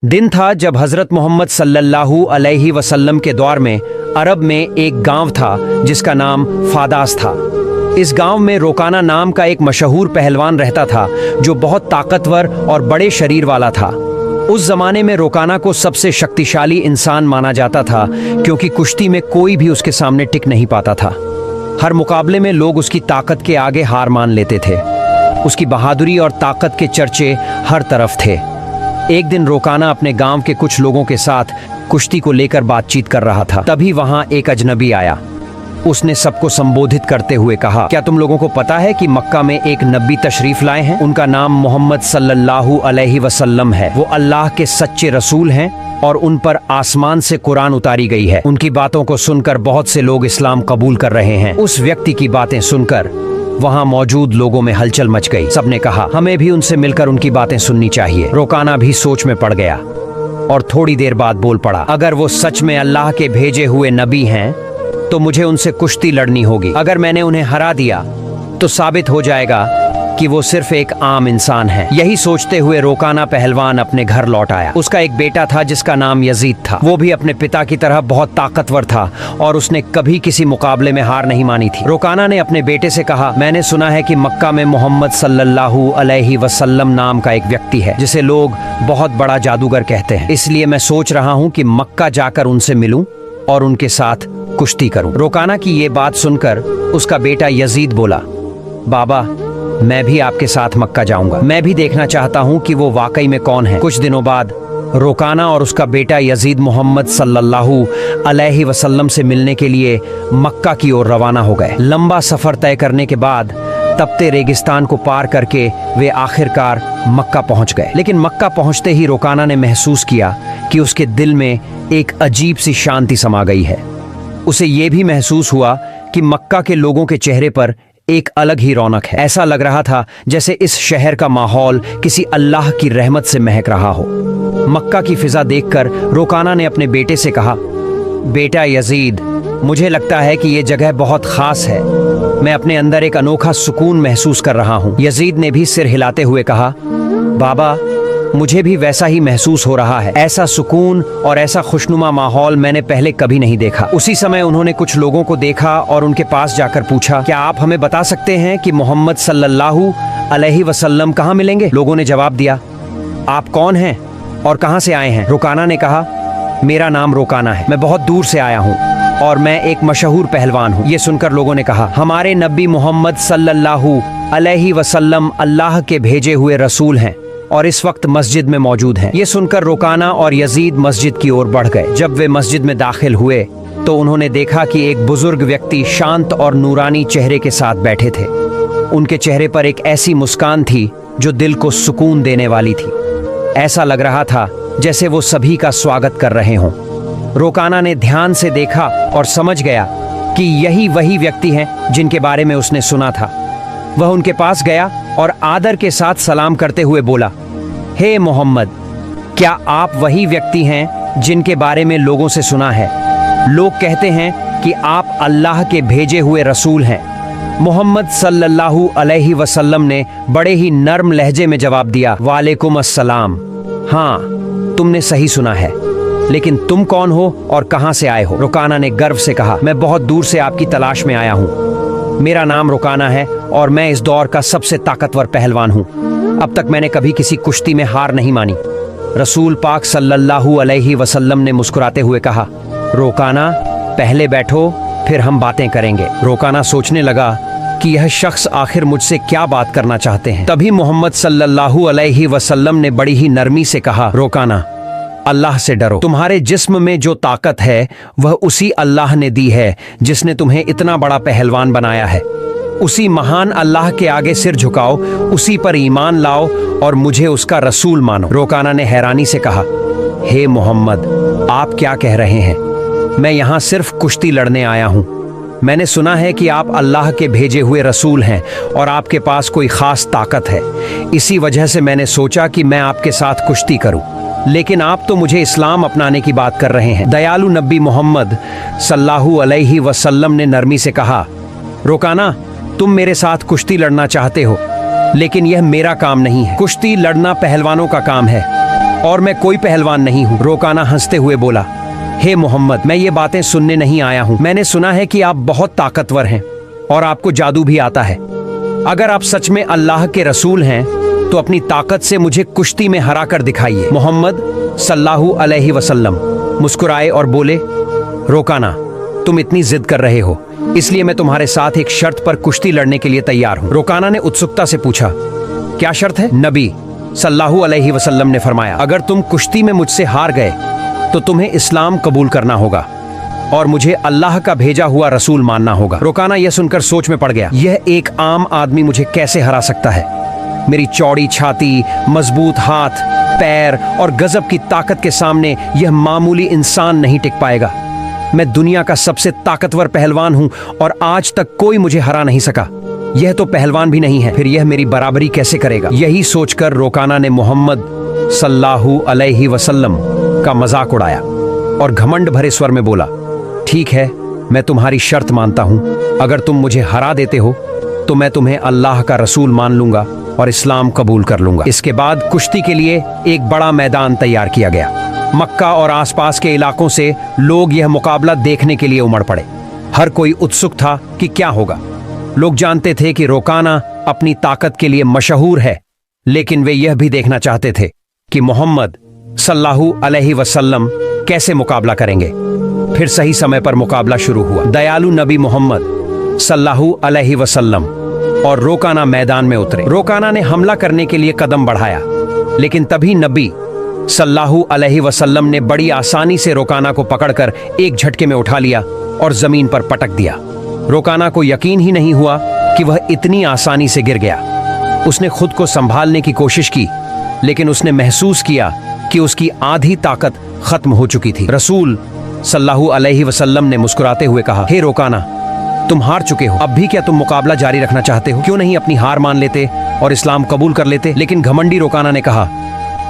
दिन था जब हजरत मोहम्मद सल्लल्लाहु अलैहि वसल्लम के दौर में अरब में एक गांव था जिसका नाम फादास था। इस गांव में रोकाना नाम का एक मशहूर पहलवान रहता था जो बहुत ताकतवर और बड़े शरीर वाला था। उस जमाने में रोकाना को सबसे शक्तिशाली इंसान माना जाता था क्योंकि कुश्ती में कोई भी उसके सामने टिक नहीं पाता था। हर मुकाबले में लोग उसकी ताकत के आगे हार मान लेते थे। उसकी बहादुरी और ताकत के चर्चे हर तरफ थे। एक दिन रोकाना अपने गांव के कुछ लोगों के साथ कुश्ती को लेकर बातचीत कर रहा था। तभी वहां एक अजनबी आया। उसने सबको संबोधित करते हुए कहा, क्या तुम लोगों को पता है कि मक्का में एक नबी तशरीफ लाए हैं? उनका नाम मोहम्मद सल्लल्लाहु अलैहि वसल्लम है। वो अल्लाह के सच्चे रसूल हैं और उन पर आसमान से कुरान उतारी गई है। उनकी बातों को सुनकर बहुत से लोग इस्लाम कबूल कर रहे हैं। उस व्यक्ति की बातें सुनकर वहां मौजूद लोगों में हलचल मच गई। सबने कहा, हमें भी उनसे मिलकर उनकी बातें सुननी चाहिए। रोकाना भी सोच में पड़ गया और थोड़ी देर बाद बोल पड़ा, अगर वो सच में अल्लाह के भेजे हुए नबी हैं तो मुझे उनसे कुश्ती लड़नी होगी। अगर मैंने उन्हें हरा दिया तो साबित हो जाएगा कि वो सिर्फ एक आम इंसान है। यही सोचते हुए रोकाना पहलवान अपने घर लौट आया। उसका एक बेटा था जिसका नाम यजीद था। वो भी अपने पिता की तरह बहुत ताकतवर था और उसने कभी किसी मुकाबले में हार नहीं मानी थी। रोकाना ने अपने बेटे से कहा, मैंने सुना है कि मक्का में मोहम्मद सल्लल्लाहु अलैहि वसल्लम नाम का एक व्यक्ति है जिसे लोग बहुत बड़ा जादूगर कहते हैं। इसलिए मैं सोच रहा हूँ कि मक्का जाकर उनसे मिलूं और उनके साथ कुश्ती करूं। रोकाना की ये बात सुनकर उसका बेटा यजीद बोला, बाबा मैं भी आपके साथ मक्का जाऊंगा। मैं भी देखना चाहता हूं कि वो वाकई में कौन है। कुछ दिनों बाद रोकाना और उसका बेटा यजीद मोहम्मद सल्लल्लाहु अलैहि वसल्लम से मिलने के लिए मक्का की ओर रवाना हो गए। लंबा सफर तय करने के बाद तपते रेगिस्तान को पार करके वे आखिरकार मक्का पहुंच गए। लेकिन मक्का पहुंचते ही रोकाना ने महसूस किया कि उसके दिल में एक अजीब सी शांति समा गई है। उसे ये भी महसूस हुआ कि मक्का के लोगों के चेहरे पर एक अलग ही रौनक है। ऐसा लग रहा था जैसे इस शहर का माहौल किसी अल्लाह की रहमत से महक रहा हो। मक्का की फिजा देखकर रोकाना ने अपने बेटे से कहा, बेटा यजीद, मुझे लगता है कि ये जगह बहुत खास है। मैं अपने अंदर एक अनोखा सुकून महसूस कर रहा हूँ। यजीद ने भी सिर हिलाते हुए कहा, बाबा मुझे भी वैसा ही महसूस हो रहा है। ऐसा सुकून और ऐसा खुशनुमा माहौल मैंने पहले कभी नहीं देखा। उसी समय उन्होंने कुछ लोगों को देखा और उनके पास जाकर पूछा, क्या आप हमें बता सकते हैं कि मोहम्मद सल्लल्लाहु अलैहि वसल्लम कहाँ मिलेंगे? लोगों ने जवाब दिया, आप कौन हैं और कहाँ से आए हैं? रोकाना ने कहा, मेरा नाम रोकाना है, मैं बहुत दूर से आया हूँ और मैं एक मशहूर पहलवान हूँ। ये सुनकर लोगों ने कहा, हमारे नबी मोहम्मद सल्लल्लाहु अलैहि वसल्लम अल्लाह के भेजे हुए रसूल हैं और इस वक्त मस्जिद में मौजूद हैं। ये सुनकर रोकाना और यजीद मस्जिद की ओर बढ़ गए। जब वे मस्जिद में दाखिल हुए तो उन्होंने देखा कि एक बुजुर्ग व्यक्ति शांत और नूरानी चेहरे के साथ बैठे थे। उनके चेहरे पर एक ऐसी मुस्कान थी जो दिल को सुकून देने वाली थी। ऐसा लग रहा था जैसे वो सभी का स्वागत कर रहे हों। रोकाना ने ध्यान से देखा और समझ गया कि यही वही व्यक्ति हैं जिनके बारे में उसने सुना था। वह उनके पास गया और आदर के साथ सलाम करते हुए बोला, हे मोहम्मद, क्या आप वही व्यक्ति हैं जिनके बारे में लोगों से सुना है? लोग कहते हैं कि आप अल्लाह के भेजे हुए रसूल हैं। मोहम्मद सल्लल्लाहु अलैहि वसल्लम ने बड़े ही नर्म लहजे में जवाब दिया, वालेकुम अस्सलाम। हाँ, तुमने सही सुना है, लेकिन तुम कौन हो और कहां से आए हो? रोकाना ने गर्व से कहा, मैं बहुत दूर से आपकी तलाश में आया हूँ। मेरा नाम रोकाना है और मैं इस दौर का सबसे ताकतवर पहलवान हूँ। अब तक मैंने कभी किसी कुश्ती में हार नहीं मानी। रसूल पाक सल्लल्लाहु अलैहि वसल्लम ने मुस्कुराते हुए कहा, रोकाना पहले बैठो, फिर हम बातें करेंगे। रोकाना सोचने लगा कि यह शख्स आखिर मुझसे क्या बात करना चाहते हैं। तभी मोहम्मद सल्लल्लाहु अलैहि वसल्लम ने बड़ी ही नरमी से कहा, रोकाना अल्लाह से डरो। तुम्हारे जिस्म में जो ताकत है वह उसी अल्लाह ने दी है जिसने तुम्हें इतना बड़ा पहलवान बनाया है। उसी महान अल्लाह के आगे सिर झुकाओ, उसी पर ईमान लाओ और मुझे उसका रसूल मानो। रोकाना ने हैरानी से कहा, हे मोहम्मद, आप क्या कह रहे हैं? मैं यहाँ सिर्फ कुश्ती लड़ने आया हूँ। मैंने सुना है कि आप अल्लाह के भेजे हुए रसूल हैं और आपके पास कोई खास ताकत है। इसी वजह से मैंने सोचा कि मैं आपके साथ कुश्ती करूँ। लेकिन आप तो मुझे इस्लाम अपनाने की बात कर रहे हैं। दयालु नबी मोहम्मद सल्लल्लाहु अलैहि वसल्लम ने नरमी से कहा, रोकाना, तुम मेरे साथ कुश्ती लड़ना चाहते हो, लेकिन यह मेरा काम नहीं है। कुश्ती लड़ना पहलवानों का काम है। और मैं कोई पहलवान नहीं हूँ। रोकाना हंसते हुए बोला, हे मोहम्मद, मैं ये बातें सुनने नहीं आया हूँ। मैंने सुना है कि आप बहुत ताकतवर हैं और आपको जादू भी आता है। अगर आप सच में अल्लाह के रसूल हैं तो अपनी ताकत से मुझे कुश्ती में हरा कर दिखाइए। मोहम्मद सल्लल्लाहु अलैहि वसल्लम मुस्कुराए और बोले, रोकाना, तुम इतनी जिद कर रहे हो, इसलिए मैं तुम्हारे साथ एक शर्त पर कुश्ती लड़ने के लिए तैयार हूँ। रोकाना ने उत्सुकता से पूछा, क्या शर्त है? नबी सल्लल्लाहु अलैहि वसल्लम ने फरमाया, अगर तुम कुश्ती में मुझसे हार गए तो तुम्हें इस्लाम कबूल करना होगा और मुझे अल्लाह का भेजा हुआ रसूल मानना होगा। रोकाना यह सुनकर सोच में पड़ गया, यह एक आम आदमी मुझे कैसे हरा सकता है? मेरी चौड़ी छाती, मजबूत हाथ पैर और गजब की ताकत के सामने यह मामूली इंसान नहीं टिक पाएगा। मैं दुनिया का सबसे ताकतवर पहलवान हूं और आज तक कोई मुझे हरा नहीं सका। यह तो पहलवान भी नहीं है, फिर यह मेरी बराबरी कैसे करेगा? यही सोचकर रोकाना ने मोहम्मद सल्लल्लाहु अलैहि वसल्लम का मजाक उड़ाया और घमंड भरे स्वर में बोला, ठीक है, मैं तुम्हारी शर्त मानता हूं। अगर तुम मुझे हरा देते हो तो मैं तुम्हें अल्लाह का रसूल मान लूंगा और इस्लाम कबूल कर लूंगा। इसके बाद कुश्ती के लिए एक बड़ा मैदान तैयार किया गया। मक्का और आसपास के इलाकों से लोग यह मुकाबला देखने के लिए उमड़ पड़े। हर कोई उत्सुक था कि क्या होगा। लोग जानते थे कि रोकाना अपनी ताकत के लिए मशहूर है, लेकिन वे यह भी देखना चाहते थे कि मोहम्मद सल्लल्लाहु अलैहि वसल्लम कैसे मुकाबला करेंगे। फिर सही समय पर मुकाबला शुरू हुआ। दयालु नबी मोहम्मद सल्लल्लाहु अलैहि वसल्लम और रोकाना मैदान में उतरे। रोकाना ने हमला करने के लिए कदम बढ़ाया, लेकिन तभी नबी सल्लल्लाहु अलैहि वसल्लम ने बड़ी आसानी से रोकाना को पकड़कर एक झटके में उठा लिया और जमीन पर पटक दिया। रोकाना को यकीन ही नहीं हुआ कि वह इतनी आसानी से गिर गया। उसने खुद को संभालने की कोशिश की, लेकिन उसने महसूस किया कि उसकी आधी ताकत खत्म हो चुकी थी। रसूल सल्लल्लाहु अलैहि वसल्लम ने मुस्कुराते हुए कहा, हे रोकाना, तुम हार चुके हो। अब भी क्या तुम मुकाबला जारी रखना चाहते हो? क्यों नहीं अपनी हार मान लेते और इस्लाम कबूल कर लेते? लेकिन घमंडी रोकाना ने कहा,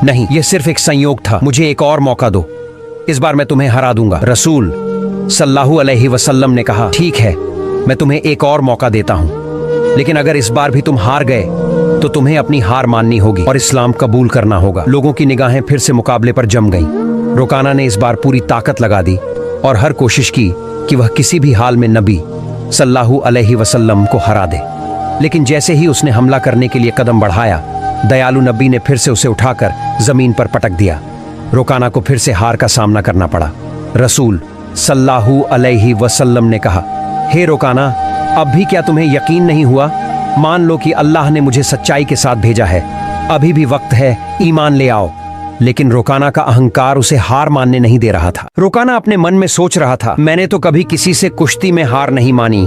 नहीं, यह सिर्फ एक संयोग था, मुझे एक और मौका दो, इस बार मैं तुम्हें हरा दूंगा। रसूल सल्लल्लाहु अलैहि वसल्लम ने कहा, ठीक है, मैं तुम्हें एक और मौका देता हूं, लेकिन अगर इस बार भी तुम हार गए तो तुम्हें अपनी हार माननी होगी और इस्लाम कबूल करना होगा। लोगों की निगाहें फिर से मुकाबले पर जम गईं। रोकाना ने इस बार पूरी ताकत लगा दी और हर कोशिश की कि वह किसी भी हाल में नबी सल्लल्लाहु अलैहि वसल्लम को हरा दे। लेकिन जैसे ही उसने हमला करने के लिए कदम बढ़ाया, दयालु नबी ने फिर से उसे उठाकर जमीन पर पटक दिया। रोकाना को फिर से हार का सामना करना पड़ा। रसूल सल्लल्लाहु अलैहि वसल्लम ने कहा, हे रोकाना, अब भी क्या तुम्हें यकीन नहीं हुआ? मान लो कि अल्लाह ने मुझे सच्चाई के साथ भेजा है, अभी भी वक्त है, ईमान ले आओ। लेकिन रोकाना का अहंकार उसे हार मानने नहीं दे रहा था। रोकाना अपने मन में सोच रहा था, मैंने तो कभी किसी से कुश्ती में हार नहीं मानी,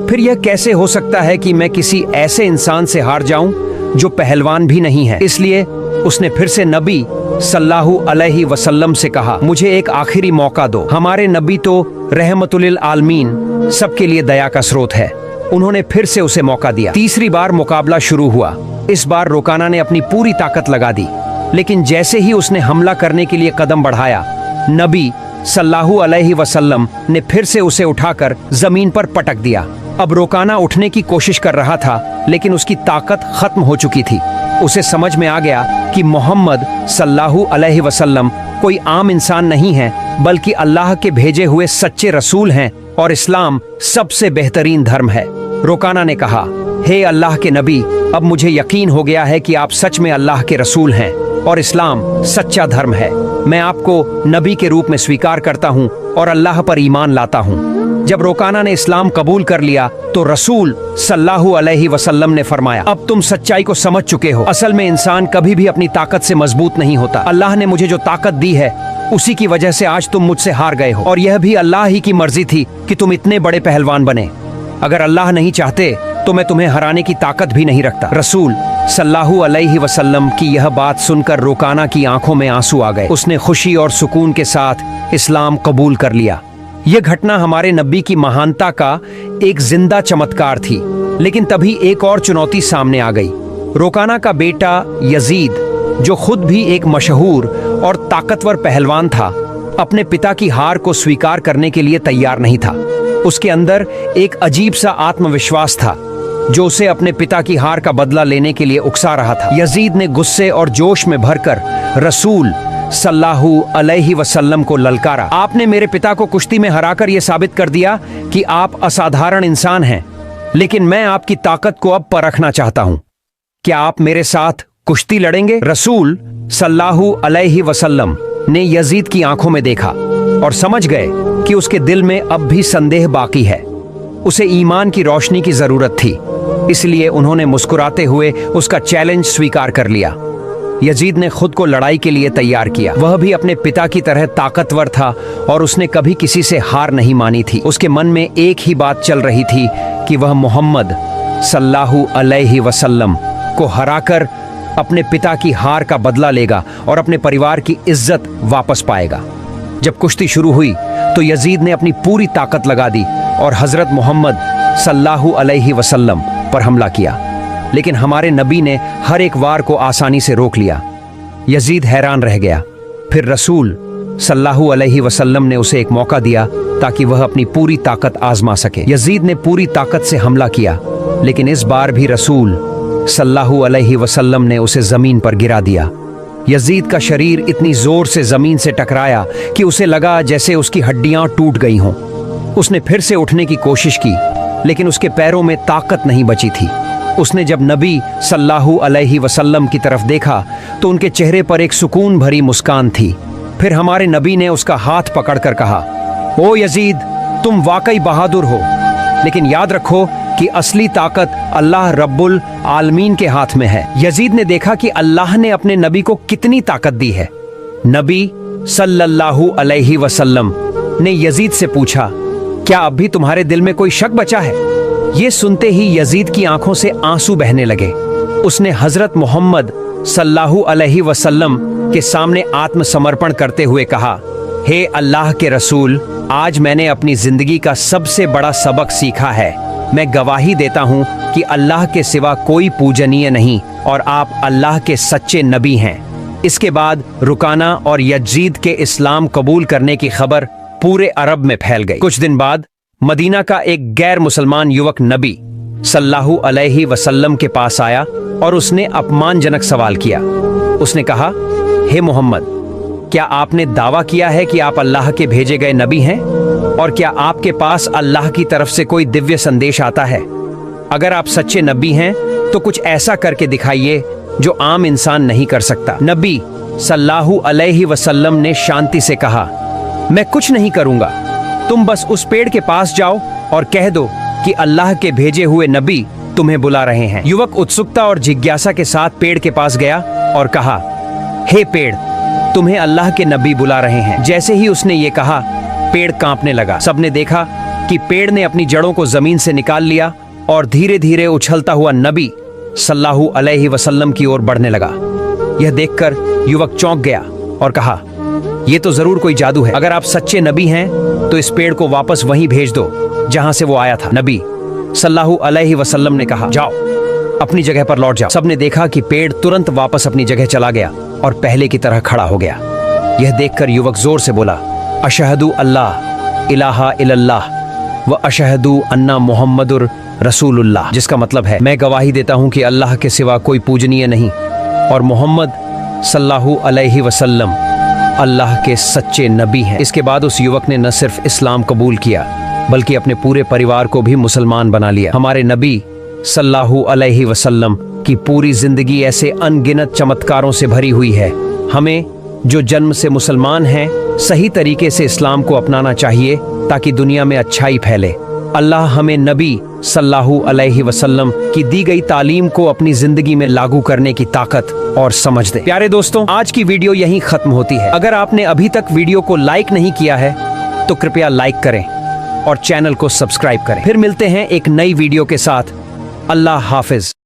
फिर यह कैसे हो सकता है कि मैं किसी ऐसे इंसान से हार जाऊं जो पहलवान भी नहीं है। इसलिए उसने फिर से नबी सल्लल्लाहु अलैहि वसल्लम से कहा, मुझे एक आखिरी मौका दो। हमारे नबी तो रहमतुल आलमीन, सबके लिए दया का स्रोत है। उन्होंने फिर से उसे मौका दिया। तीसरी बार मुकाबला शुरू हुआ। इस बार रोकाना ने अपनी पूरी ताकत लगा दी, लेकिन जैसे ही उसने हमला करने के लिए कदम बढ़ाया, नबी सल्लल्लाहु अलैहि वसल्लम ने फिर से उसे उठाकर जमीन पर पटक दिया। अब रोकाना उठने की कोशिश कर रहा था, लेकिन उसकी ताकत खत्म हो चुकी थी। उसे समझ में आ गया कि मोहम्मद सल्लल्लाहु अलैहि वसल्लम कोई आम इंसान नहीं है, बल्कि अल्लाह के भेजे हुए सच्चे रसूल हैं और इस्लाम सबसे बेहतरीन धर्म है। रोकाना ने कहा, हे अल्लाह के नबी, अब मुझे यकीन हो गया है कि आप सच में अल्लाह के रसूल हैं और इस्लाम सच्चा धर्म है। मैं आपको नबी के रूप में स्वीकार करता हूँ और अल्लाह पर ईमान लाता हूँ। जब रोकाना ने इस्लाम कबूल कर लिया तो रसूल सल्लल्लाहु अलैहि वसल्लम ने फरमाया, अब तुम सच्चाई को समझ चुके हो। असल में इंसान कभी भी अपनी ताकत से मजबूत नहीं होता। अल्लाह ने मुझे जो ताकत दी है, उसी की वजह से आज तुम मुझसे हार गए हो, और यह भी अल्लाह ही की मर्जी थी कि तुम इतने बड़े पहलवान बने। अगर अल्लाह नहीं चाहते तो मैं तुम्हें हराने की ताकत भी नहीं रखता। रसूल सल्लल्लाहु अलैहि वसल्लम की यह बात सुनकर रोकाना की आंखों में आंसू आ गए। उसने खुशी और सुकून के साथ इस्लाम कबूल कर लिया। यह घटना हमारे नबी की महानता का एक जिंदा चमत्कार थी। लेकिन तभी एक और चुनौती सामने आ गई। रोकाना का बेटा यजीद, जो खुद भी एक मशहूर और ताकतवर पहलवान था, अपने पिता की हार को स्वीकार करने के लिए तैयार नहीं था। उसके अंदर एक अजीब सा आत्मविश्वास था। जो उसे अपने पिता की हार का बदला लेने के लिए उकसा रहा था। यजीद ने गुस्से और जोश में भरकर रसूल सल्लल्लाहु अलैहि वसल्लम को ललकारा। आपने मेरे पिता को कुश्ती में हराकर यह साबित कर दिया कि आप असाधारण इंसान हैं, लेकिन मैं आपकी ताकत को अब परखना चाहता हूं। क्या आप मेरे साथ कुश्ती लड़ेंगे? रसूल सल्लल्लाहु अलैहि वसल्लम ने यजीद की आंखों में देखा और समझ गए कि उसके दिल में अब भी संदेह बाकी है। उसे ईमान की रोशनी की जरूरत थी, इसलिए उन्होंने मुस्कुराते हुए उसका चैलेंज स्वीकार कर लिया। यजीद ने खुद को लड़ाई के लिए तैयार किया। वह भी अपने पिता की तरह ताकतवर था और उसने कभी किसी से हार नहीं मानी थी। उसके मन में एक ही बात चल रही थी कि वह मोहम्मद सल्लल्लाहु अलैहि वसल्लम को हराकर अपने पिता की हार का बदला लेगा और अपने परिवार की इज्जत वापस पाएगा। जब कुश्ती शुरू हुई तो यजीद ने अपनी पूरी ताकत लगा दी और हजरत मोहम्मद सल्लल्लाहु अलैहि वसल्लम पर हमला किया, लेकिन हमारे नबी ने हर एक वार को आसानी से रोक लिया। यजीद हैरान रह गया। फिर रसूल सल्लल्लाहु अलैहि वसल्लम ने उसे एक मौका दिया ताकि वह अपनी पूरी ताकत आजमा सके। यजीद ने पूरी ताकत से हमला किया, लेकिन इस बार भी रसूल सल्लल्लाहु अलैहि वसल्लम ने उसे जमीन पर गिरा दिया। यजीद का शरीर इतनी जोर से जमीन से टकराया कि उसे लगा जैसे उसकी हड्डियां टूट गई हों। उसने फिर से उठने की कोशिश की, लेकिन उसके पैरों में ताकत नहीं बची थी। उसने जब नबी सल्लल्लाहु अलैहि वसल्लम की तरफ देखा तो उनके चेहरे पर एक सुकून भरी मुस्कान थी। फिर हमारे नबी ने उसका हाथ पकड़कर कहा, ओ यजीद, तुम वाकई बहादुर हो, लेकिन याद रखो कि असली ताकत अल्लाह रब्बुल आलमीन के हाथ में है। यजीद ने देखा कि अल्लाह ने अपने नबी को कितनी ताकत दी है। नबी सल्लल्लाहु अलैहि वसल्लम ने यजीद से पूछा, क्या अब भी तुम्हारे दिल में कोई शक बचा है? ये सुनते ही यजीद की आंखों से आंसू बहने लगे। उसने हजरत मोहम्मद सल्लल्लाहु अलैहि वसल्लम के सामने आत्मसमर्पण करते हुए कहा, हे अल्लाह के रसूल, आज मैंने अपनी जिंदगी का सबसे बड़ा सबक सीखा है। मैं गवाही देता हूँ कि अल्लाह के सिवा कोई पूजनीय नहीं और आप अल्लाह के सच्चे नबी हैं। इसके बाद रुकाना और यजीद के इस्लाम कबूल करने की खबर पूरे अरब में फैल गई। कुछ दिन बाद मदीना का एक गैर मुसलमान युवक नबी सल्लल्लाहु अलैहि वसल्लम के पास आया और उसने अपमानजनक सवाल किया। उसने कहा, हे मोहम्मद, क्या आपने दावा किया है कि आप अल्लाह के भेजे गए नबी हैं? और क्या आपके पास अल्लाह की तरफ से कोई दिव्य संदेश आता है? अगर आप सच्चे नबी हैं तो कुछ ऐसा करके दिखाइए जो आम इंसान नहीं कर सकता। नबी सल्लल्लाहु अलैहि वसल्लम ने शांति से कहा, मैं कुछ नहीं करूंगा, तुम बस उस पेड़ के पास जाओ और कह दो कि अल्लाह के भेजे हुए नबी तुम्हें बुला रहे हैं। युवक उत्सुकता और जिज्ञासा के साथ पेड़ के पास गया और कहा, हे पेड़, तुम्हें अल्लाह के नबी बुला रहे हैं। जैसे ही उसने ये कहा, पेड़ कांपने लगा। सबने देखा कि पेड़ ने अपनी जड़ों को जमीन से निकाल लिया और धीरे धीरे उछलता हुआ नबी सल्लल्लाहु अलैहि वसल्लम की ओर बढ़ने लगा। यह देखकर युवक चौंक गया और कहा, यह तो जरूर कोई जादू है। अगर आप सच्चे नबी हैं तो इस पेड़ को वापस वहीं भेज दो जहां से वो आया था। नबी सल्लल्लाहु अलैहि वसल्लम ने कहा, जाओ, अपनी जगह पर लौट जाओ। सबने देखा कि पेड़ तुरंत वापस अपनी जगह चला गया और पहले की तरह खड़ा हो गया। यह देखकर युवक जोर से बोला, अशहदु अल्लाह इलाहा इल्लल्लाह व अशहदु अन्ना मुहम्मदुर रसूलुल्लाह, जिसका मतलब है, मैं गवाही देता हूं कि अल्लाह के सिवा कोई पूजनीय नहीं और मोहम्मद सल्लल्लाहु अलैहि वसल्लम अल्लाह के सच्चे नबी हैं। इसके बाद उस युवक ने न सिर्फ इस्लाम कबूल किया बल्कि अपने पूरे परिवार को भी मुसलमान बना लिया। हमारे नबी सल्लल्लाहु अलैहि वसल्लम की पूरी जिंदगी ऐसे अनगिनत चमत्कारों से भरी हुई है। हमें जो जन्म से मुसलमान हैं सही तरीके से इस्लाम को अपनाना चाहिए ताकि दुनिया में अच्छाई फैले। अल्लाह हमें नबी सल्लल्लाहु अलैहि वसल्लम की दी गई तालीम को अपनी जिंदगी में लागू करने की ताकत और समझ दे। प्यारे दोस्तों, आज की वीडियो यहीं खत्म होती है। अगर आपने अभी तक वीडियो को लाइक नहीं किया है तो कृपया लाइक करें और चैनल को सब्सक्राइब करें। फिर मिलते हैं एक नई वीडियो के साथ। अल्लाह हाफिज।